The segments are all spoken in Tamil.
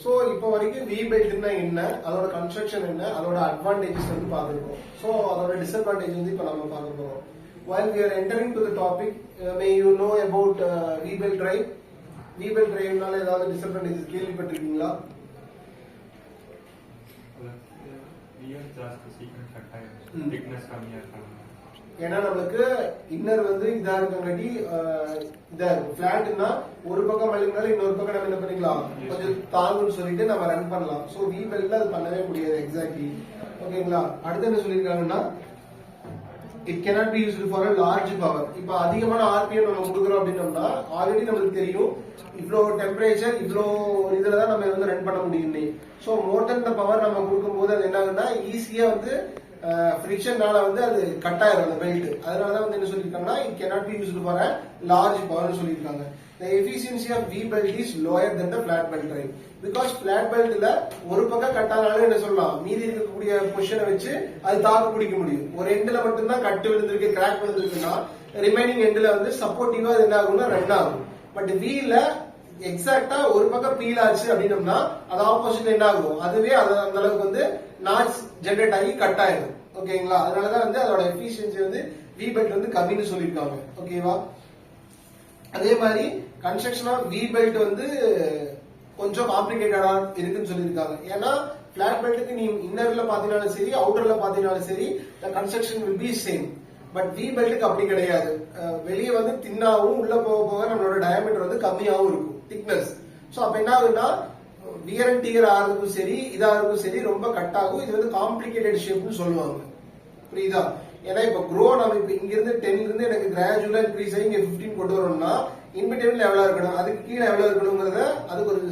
ஸோ இப்போ வரைக்கும் வி பெல்ட்னா என்ன, அதோட கன்ஸ்ட்ரக்ஷன் என்ன, அதோட அட்வான்டேஜஸ் வந்து பார்த்துருக்கோம். ஸோ அதோட டிஸ்அட்வான்டேஜ் வந்து இப்போ நம்ம பார்க்க போறோம். While we are entering to the topic, may you know about V-belt drive. V-belt driveனால ஏதாவது டிஸ்அட்வான்டேஜஸ் கேள்விப்பட்டிருக்கீங்களா? ஏன்னா நம்மளுக்கு இன்னர் வந்து இதா இருக்கங்காட்டி இதா இருக்கும். பிளாட்னா ஒரு பக்கம் மல்லிங்கனால இன்னொரு பக்கம் நம்ம என்ன பண்ணிக்கலாம், கொஞ்சம் தாங்குன்னு சொல்லிட்டு நம்ம ரன் பண்ணலாம். ஸோ V-beltல அது பண்ணவே முடியாது எக்ஸாக்ட்லி. ஓகேங்களா? அடுத்து என்ன சொல்லியிருக்காங்கன்னா, it cannot be used for a large power. இப்போ அதிகமான RPM நம்ம கொடுக்குறோம் அப்படின்னோம்னா ஆல்ரெடி நம்மளுக்கு தெரியும் இவ்வளோ டெம்பரேச்சர் இவ்வளோ இதுல தான் நம்ம வந்து ரன் பண்ண முடியுமே. So more then the power நம்ம கொடுக்கும்போது அது என்ன ஆகுதுன்னா ஈஸியா வந்து ஃப்ரிக்ஷன்னால வந்து அது கட் ஆயிரும் அந்த பெல்ட். அதனாலதான் வந்து என்ன சொல்லியிருக்காங்கன்னா it cannot be used for a large power சொல்லியிருக்காங்க. The efficiency of V-belt is lower than the flat belt drive. Because flat beltல ஒரு பக்கம் கட் ஆனாலும் என்ன சொல்லலாம், மீதி இருக்கக்கூடிய பொசிஷனை வச்சு அது தாக்கு பிடிக்க முடியும். ஒரு எண்ட்ல மட்டும்தான் கட்டு விழுந்திருக்கு, கிராக் விழுந்திருக்குன்னா ரிமைனிங் எண்ட்ல வந்து சப்போர்ட்டிவா அது என்ன ஆகும்னா ரன் ஆகும். பட் வீல எக்ஸாக்டா ஒரு பக்கம் பீல் ஆச்சு அப்படின்னம்னா அது ஆப்போசிட்ல என்ன ஆகும், அதுவே அந்த அளவுக்கு வந்து நாட்ஸ் ஜெனரேட் ஆகி கட் ஆயிடும். ஓகேங்களா? அதனாலதான் வந்து அதோட எஃபிஷியன்சி வந்து V-belt வந்து கம்மின்னு சொல்லியிருக்காங்க. ஓகேவா? அதே மாதிரி கன்ஸ்ட்ரக்ஷன் ஆஃப் V-belt வந்து கொஞ்சம் காம்ப்ளிகேட்டடா இருக்குன்னு சொல்லியிருக்காங்க. ஏன்னா பிளாட் பெல்ட்டுக்கு நீ இன்னர்ல பாத்தீங்கன்னாலும் சரி அவுட்டர்ல பாத்தீங்கன்னாலும் சரி construction will be same. But V-beltக்கு அப்படி கிடையாது. வெளியே வந்து தின்னாவும் உள்ள போக போக நம்மளோட டயாமீட்டர் வந்து கம்மியாகவும் இருக்கும், திக்னஸ். ஸோ அப்ப என்ன ஆகுதுன்னா வியர் அண்ட் டியர் ஆகிறதுக்கும் சரி இதாகிறதுக்கும் சரி ரொம்ப கட் ஆகும். இது வந்து காம்ப்ளிகேட்டட் ஷேப்னு சொல்லுவாங்க. புரியுதா? ஏன்னா இப்ப க்ரோ நம்ம இப்ப இங்க இருந்து 10ல இருந்து எனக்கு கிராஜுவலா இன்க்ரீஸ் ஆகி இங்க 15 கொண்டு வரோம்னா இன்பிட்வீன் எவ்வளவு இருக்கணும், அதுக்கு கீழே எவ்வளவு இருக்கணுங்கிறத அதுக்கு ஒரு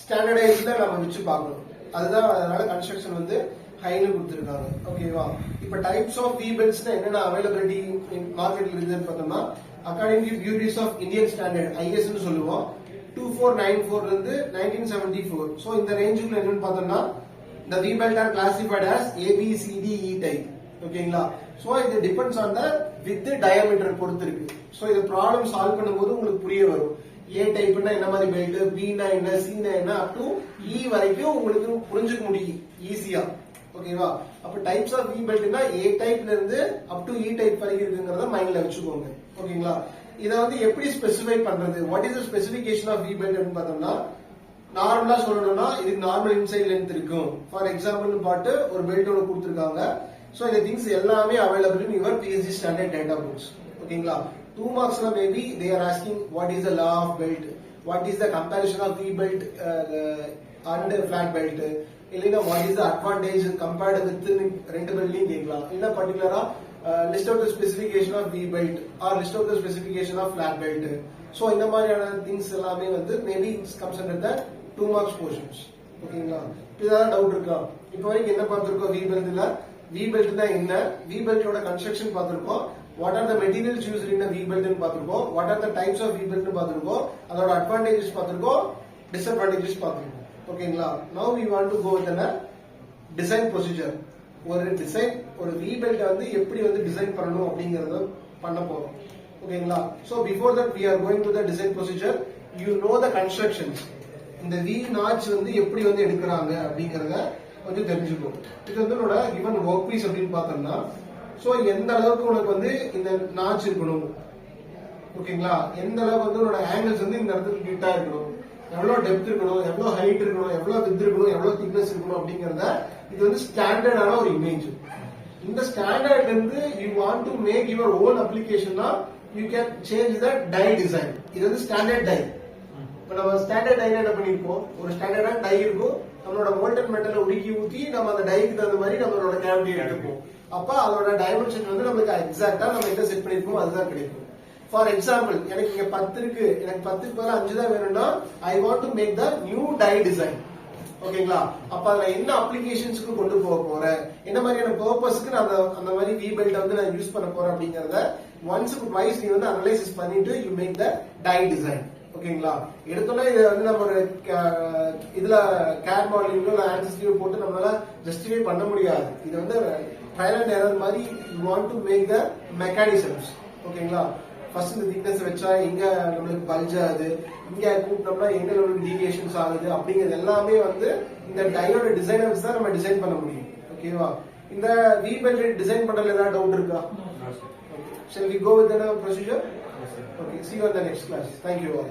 ஸ்டாண்டர்டைஸ்ல நம்ம வச்சு பார்க்கணும். அதுதான் அதனால கன்ஸ்ட்ரக்ஷன் வந்து ஹைன்னு கொடுத்துருக்காங்க. ஓகேவா? இப்ப டைப்ஸ் ஆஃப் V-belts என்னென்ன அவைலபிலிட்டி மார்க்கெட்ல இருக்குன்னு பார்த்தோம்னா according to beauties of Indian standard IS ன்னு சொல்லுவோம் 2494 இருந்து 1974. சோ இந்த ரேஞ்சுக்குள்ள என்னன்னு பார்த்தோம்னா the V-belt are classified as ABCDE type. ஓகேங்களா? சோ இது depends on the with diameter பொறுத்து இருக்கு. சோ இது ப்ராப்ளம் சால்வ் பண்ணும்போது உங்களுக்கு புரிய வரும். A டைப்னா என்ன மாதிரி பெல்ட், B னா என்ன, C னா என்ன, அப் டு E வரைக்கும் உங்களுக்கு புரிஞ்சுக்க முடியும் ஈஸியா. ஓகேவா? அப்ப டைப்ஸ் ஆஃப் V-beltனா A டைப்ல இருந்து அப் டு E டைப் வரைக்கும் இருக்குங்கறத மைண்ட்ல வச்சுக்கோங்க. ஓகேங்களா? இத வந்து எப்படி ஸ்பெசிஃபை பண்றது, what is the specification of V-belt ன்னு பார்த்தோம்னா நார்மலா சொல்லணும்னா இதுக்கு நார்மல் இன்சைட் லென்த் இருக்கும். ஃபார் எக்ஸாம்பிள் பாட்டு ஒரு பெல்ட்டோட கொடுத்திருக்காங்க. சோ இந்த திங்ஸ் எல்லாமே available in your PhD standard data books. ஓகேங்களா? 2 மார்க்ஸ்ல maybe they are asking what is the law of belt, what is the comparison of V-belt and flat belt, இல்லைன்னா what is the advantage compared with ரெண்டு பெல்ட்லையும் கேட்கலாம். இல்ல பர்டிகுலரா list of the specification of V-belt or list of the specification of flat belt. So இந்த மாதிரியான திங்ஸ் எல்லாமே வந்து maybe comes under the 2 marks portions. ஓகேங்களா? இதுதான் டவுட் இருக்கா? இப்போ வரைக்கும் என்ன பார்த்திருக்கோம் V-beltல, V-beltனா என்ன, V-beltோட கன்ஸ்ட்ரக்ஷன் பார்த்திருக்கோம், what are the materials used in V-belt பார்த்திருக்கோம், what are the types of V-belt பார்த்திருக்கோம், அதோட அட்வான்டேஜஸ் பார்த்திருக்கோம், டிஸ்அட்வான்டேஜஸ் பார்த்திருக்கோம். ஓகேங்களா? Now we want to go with a design procedure. ஒரு டிசைன் ஒரு V-belt வந்து எப்படி வந்து டிசைன் பண்ணணும் அப்படிங்கறத பண்ண போறோம். ஓகேங்களா? So before that we are going to the design procedure, you know the constructions. இந்த V நாட்ச் வந்து எப்படி வந்து எடுக்கிறாங்க அப்படிங்கறத கொஞ்சம் தெரிஞ்சுக்கணும். இது வந்து என்னோட கிவன் ஒர்க் பீஸ் அப்படின்னு பார்த்தோம்னா சோ எந்த அளவுக்கு உனக்கு வந்து இந்த நாட்ச் இருக்கணும், ஓகேங்களா, எந்த அளவுக்கு வந்து உன்னோட ஆங்கிள்ஸ் வந்து இந்த இடத்துக்கு கிட்டா இருக்கணும், எவ்வளவு டெப்த் இருக்கணும், எவ்வளவு ஹைட் இருக்கணும், எவ்வளவு வித் இருக்கணும், எவ்வளவு திக்னஸ் இருக்கணும் அப்படிங்கறத இது வந்து ஸ்டாண்டர்டான ஒரு இமேஜ். இந்த ஸ்டாண்டர்ட்ல இருந்து you want to make your own அப்ளிகேஷன்னா you can change the die design. இது வந்து ஸ்டாண்டர்ட் டை. இப்ப நம்ம ஸ்டாண்டர்ட் டை என்ன பண்ணிருக்கோம், ஒரு ஸ்டாண்டர்டான டை இருக்கும், நம்மளோட மோல்டன் மெட்டலை உருக்கி ஊத்தி நம்ம அந்த டைக்கு தகுந்த மாதிரி நம்மளோட கேவிட்டி எடுப்போம். அப்ப அதோட டைமென்ஷன் வந்து நமக்கு எக்ஸாக்டா நம்ம என்ன செட் பண்ணிருக்கோம் அதுதான் கிடைக்கும். ஃபார் எக்ஸாம்பிள் எனக்கு இங்க 10 இருக்கு, எனக்கு 10க்கு பதிலா 5 தான் வேணும்னா I want to make the new die design. ஓகேங்களா? அப்ப அதுல என்ன அப்ளிகேஷன்ஸ்க்கு கொண்டு போக போறேன், என்ன மாதிரியான பர்பஸ்க்கு நான் அந்த மாதிரி V-belt வந்து நான் யூஸ் பண்ண போறேன் அப்படிங்கறத ஒன்ஸ்க்கு ட்வைஸ் நீ வந்து அனலைசிஸ் பண்ணிட்டு you make the die design. ஓகேங்களா? எடுத்தோம்னா இதை வந்து நம்ம ஒரு இதுல கேட் மாடலிங்கோ ஆன்சஸ்டியோ போட்டு நம்மளால ஜஸ்டிஃபை பண்ண முடியாது. இது வந்து ட்ரையல் அண்ட் எரர் மாதிரி you want to make the mechanisms. ஓகேங்களா? ஃபர்ஸ்ட் இந்த திக்னஸ் வச்சா எங்க நம்மளுக்கு பல்ஜ் ஆகுது, இங்க கூட்டினோம்னா எங்க நம்மளுக்கு டீவியேஷன்ஸ் ஆகுது அப்படிங்கிறது எல்லாமே வந்து இந்த டையோட டிசைனை வச்சு தான் நம்ம டிசைன் பண்ண முடியும். ஓகேவா? இந்த வி பெல்ட் டிசைன் பண்றதுல ஏதாவது டவுட் இருக்கா? Shall we go with the procedure? Okay, see you on the next class. Thank you all.